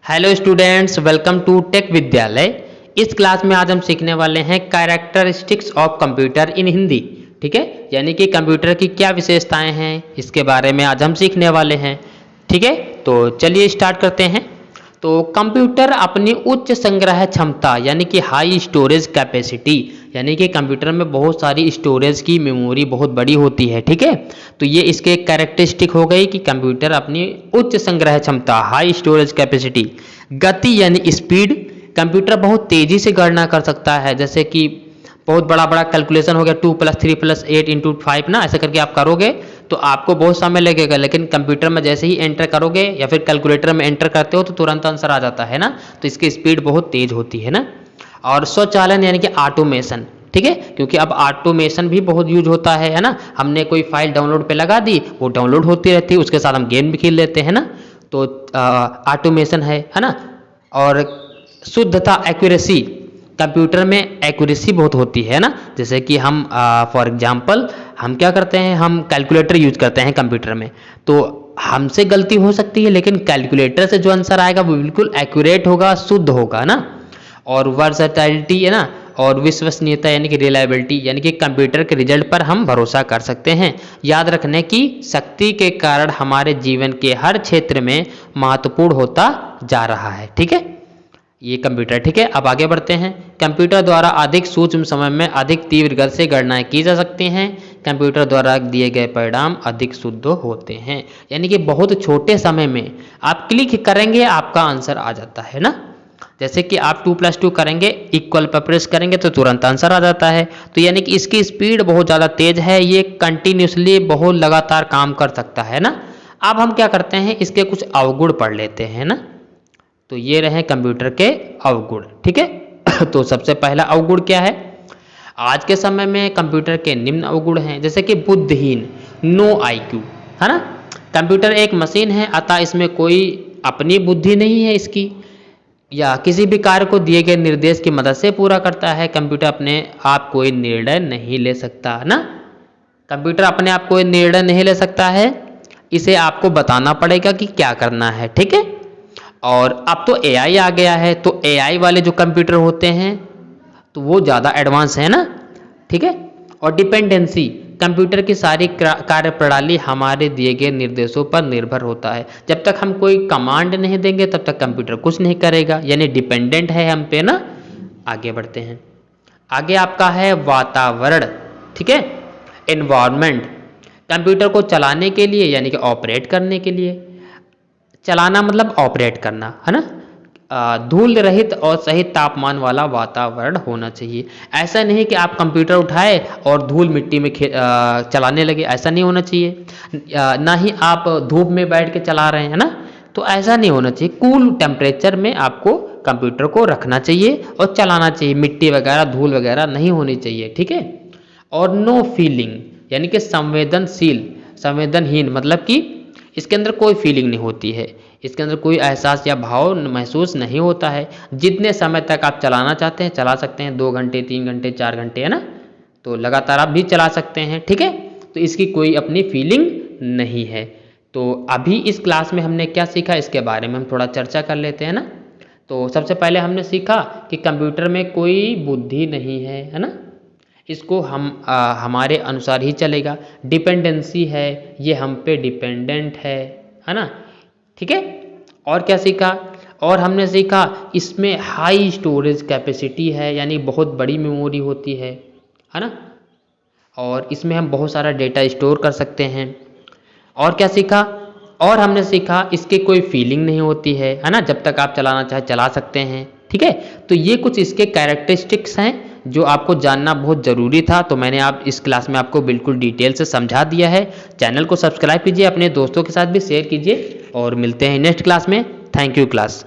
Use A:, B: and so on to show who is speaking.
A: Hello students, welcome to tech Vidyalaya. इस class में आज हम सीखने वाले हैं characteristics of computer in Hindi. ठीक है, यानी कि कंप्यूटर की क्या विशेषताएं हैं इसके बारे में आज हम सीखने वाले हैं। ठीक है, तो चलिए स्टार्ट करते हैं। तो कंप्यूटर अपनी उच्च संग्रह क्षमता यानी कि हाई स्टोरेज कैपेसिटी, यानी कि कंप्यूटर में बहुत सारी स्टोरेज की मेमोरी बहुत बड़ी होती है। ठीक है, तो ये इसके एक कैरेक्टरिस्टिक हो गई कि कंप्यूटर अपनी उच्च संग्रह क्षमता हाई स्टोरेज कैपेसिटी, गति यानी स्पीड, कंप्यूटर बहुत तेजी से गणना कर सकता है। जैसे कि बहुत बड़ा बड़ा कैलकुलेशन हो गया 2 + 3 + 8 × 5 ना, ऐसे करके आप करोगे तो आपको बहुत समय लगेगा, लेकिन कंप्यूटर में जैसे ही एंटर करोगे या फिर कैलकुलेटर में एंटर करते हो तो तुरंत आंसर आ जाता है ना। तो इसकी स्पीड बहुत तेज होती है ना। और स्वचालन यानी कि ऑटोमेशन, ठीक है, क्योंकि अब ऑटोमेशन भी बहुत यूज होता है ना। हमने कोई फाइल डाउनलोड पे लगा दी, वो डाउनलोड होती रहती है, उसके साथ हम गेम भी खेल लेते हैं ना। तो ऑटोमेशन है ना। और शुद्धता एक्यूरेसी, कंप्यूटर में एक्यूरेसी बहुत होती है ना। जैसे कि हम फॉर एग्जांपल हम क्या करते हैं, हम कैलकुलेटर यूज करते हैं कंप्यूटर में, तो हमसे गलती हो सकती है लेकिन कैलकुलेटर से जो आंसर आएगा वो बिल्कुल एक्यूरेट होगा, शुद्ध होगा ना। और वर्सेटिलिटी है ना, और विश्वसनीयता यानी कि रिलायबिलिटी, यानी कि कंप्यूटर के रिजल्ट पर हम भरोसा कर सकते हैं। याद रखने की शक्ति के कारण हमारे जीवन के हर क्षेत्र में महत्वपूर्ण होता जा रहा है। ठीक है, ये कंप्यूटर। ठीक है, अब आगे बढ़ते हैं। कंप्यूटर द्वारा अधिक सूक्ष्म समय में अधिक तीव्र गति से गणनाएं की जा सकती हैं। कंप्यूटर द्वारा दिए गए परिणाम अधिक शुद्ध होते हैं, यानी कि बहुत छोटे समय में आप क्लिक करेंगे आपका आंसर आ जाता है ना। जैसे कि आप 2 + 2 करेंगे, इक्वल पर प्रेस करेंगे तो तुरंत आंसर आ जाता है। तो यानी कि इसकी स्पीड बहुत ज़्यादा तेज है, ये कंटिन्यूसली बहुत लगातार काम कर सकता है ना। अब हम क्या करते हैं, इसके कुछ अवगुण पढ़ लेते हैं ना। तो ये रहे कंप्यूटर के अवगुण। ठीक है तो सबसे पहला अवगुण क्या है, आज के समय में कंप्यूटर के निम्न अवगुण हैं। जैसे कि बुद्धिहीन, नो IQ, है ना। कंप्यूटर एक मशीन है, अतः इसमें कोई अपनी बुद्धि नहीं है इसकी, या किसी भी कार्य को दिए गए निर्देश की मदद से पूरा करता है। कंप्यूटर अपने आप कोई निर्णय नहीं ले सकता ना। कंप्यूटर अपने आप कोई निर्णय नहीं ले सकता है, इसे आपको बताना पड़ेगा कि क्या करना है। ठीक है, और अब तो AI आ गया है, तो AI वाले जो कंप्यूटर होते हैं तो वो ज़्यादा एडवांस है ना। ठीक है, और डिपेंडेंसी, कंप्यूटर की सारी कार्य प्रणाली हमारे दिए गए निर्देशों पर निर्भर होता है। जब तक हम कोई कमांड नहीं देंगे तब तक कंप्यूटर कुछ नहीं करेगा, यानी डिपेंडेंट है हम पे ना। आगे बढ़ते हैं। आगे आपका है वातावरण। ठीक है, एनवायरनमेंट, कंप्यूटर को चलाने के लिए यानी कि ऑपरेट करने के लिए, चलाना मतलब ऑपरेट करना है ना, धूल रहित और सही तापमान वाला वातावरण होना चाहिए। ऐसा नहीं कि आप कंप्यूटर उठाए और धूल मिट्टी में चलाने लगे, ऐसा नहीं होना चाहिए। ना ही आप धूप में बैठ के चला रहे हैं ना, तो ऐसा नहीं होना चाहिए। कूल टेम्परेचर में आपको कंप्यूटर को रखना चाहिए और चलाना चाहिए, मिट्टी वगैरह धूल वगैरह नहीं होनी चाहिए। ठीक है, और नो फीलिंग यानी कि संवेदनशील, संवेदनहीन मतलब कि इसके अंदर कोई फीलिंग नहीं होती है, इसके अंदर कोई एहसास या भाव महसूस नहीं होता है। जितने समय तक आप चलाना चाहते हैं चला सकते हैं, 2 घंटे 3 घंटे 4 घंटे, है ना। तो लगातार आप भी चला सकते हैं। ठीक है, तो इसकी कोई अपनी फीलिंग नहीं है। तो अभी इस क्लास में हमने क्या सीखा इसके बारे में हम थोड़ा चर्चा कर लेते हैं ना। तो सबसे पहले हमने सीखा कि कंप्यूटर में कोई बुद्धि नहीं है ना, इसको हम हमारे अनुसार ही चलेगा। डिपेंडेंसी है, ये हम पे डिपेंडेंट है ना। ठीक है, और क्या सीखा, और हमने सीखा इसमें हाई स्टोरेज कैपेसिटी है, यानी बहुत बड़ी मेमोरी होती है ना। और इसमें हम बहुत सारा डेटा स्टोर कर सकते हैं। और क्या सीखा, और हमने सीखा इसके कोई फीलिंग नहीं होती है ना, जब तक आप चलाना चाहे चला सकते हैं। ठीक है, तो ये कुछ इसके कैरेक्टरिस्टिक्स हैं जो आपको जानना बहुत ज़रूरी था। तो मैंने आप इस क्लास में आपको बिल्कुल डिटेल से समझा दिया है। चैनल को सब्सक्राइब कीजिए, अपने दोस्तों के साथ भी शेयर कीजिए, और मिलते हैं नेक्स्ट क्लास में। Thank you class.